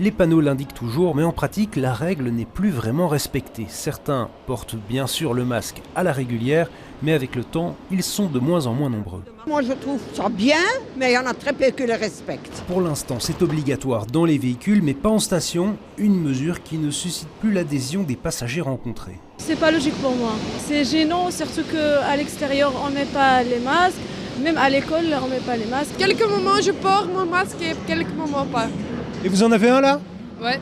Les panneaux l'indiquent toujours, mais en pratique, la règle n'est plus vraiment respectée. Certains portent bien sûr le masque à la régulière, mais avec le temps, ils sont de moins en moins nombreux. Moi je trouve ça bien, mais il y en a très peu qui le respectent. Pour l'instant, c'est obligatoire dans les véhicules, mais pas en station, une mesure qui ne suscite plus l'adhésion des passagers rencontrés. C'est pas logique pour moi. C'est gênant, surtout qu'à l'extérieur, on met pas les masques. Même à l'école, on met pas les masques. Quelques moments, je porte mon masque et quelques moments pas. Et vous en avez un là ? Ouais.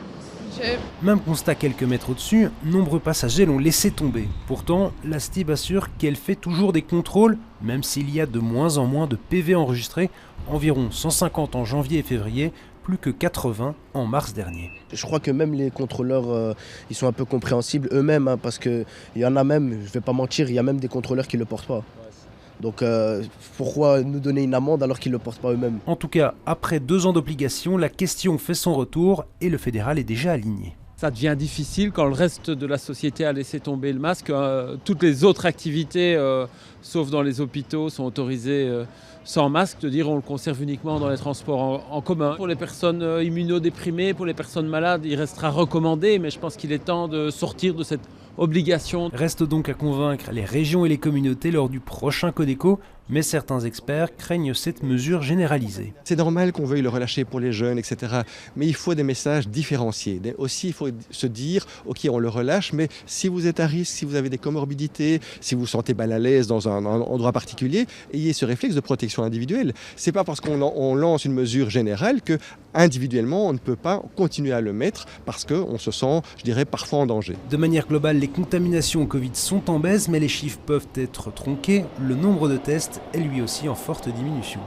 Même constat quelques mètres au-dessus, nombreux passagers l'ont laissé tomber. Pourtant, la STIB assure qu'elle fait toujours des contrôles, même s'il y a de moins en moins de PV enregistrés, environ 150 en janvier et février, plus que 80 en mars dernier. Je crois que même les contrôleurs, ils sont un peu compréhensibles eux-mêmes, parce qu'il y en a même, je ne vais pas mentir, il y a même des contrôleurs qui ne le portent pas. Donc pourquoi nous donner une amende alors qu'ils ne le portent pas eux-mêmes ? En tout cas, après 2 ans d'obligation, la question fait son retour et le fédéral est déjà aligné. Ça devient difficile quand le reste de la société a laissé tomber le masque. Toutes les autres activités, sauf dans les hôpitaux, sont autorisées sans masque. De dire on le conserve uniquement dans les transports en commun. Pour les personnes immunodéprimées, pour les personnes malades, il restera recommandé. Mais je pense qu'il est temps de sortir de cette obligation. Reste donc à convaincre les régions et les communautés lors du prochain Codeco, mais certains experts craignent cette mesure généralisée. C'est normal qu'on veuille le relâcher pour les jeunes, etc. Mais il faut des messages différenciés. Aussi, il faut se dire, ok, on le relâche, mais si vous êtes à risque, si vous avez des comorbidités, si vous vous sentez mal à l'aise dans un endroit particulier, ayez ce réflexe de protection individuelle. C'est pas parce qu'on lance une mesure générale que individuellement, on ne peut pas continuer à le mettre parce qu'on se sent, je dirais, parfois en danger. De manière globale, les contaminations au Covid sont en baisse, mais les chiffres peuvent être tronqués. Le nombre de tests est lui aussi en forte diminution.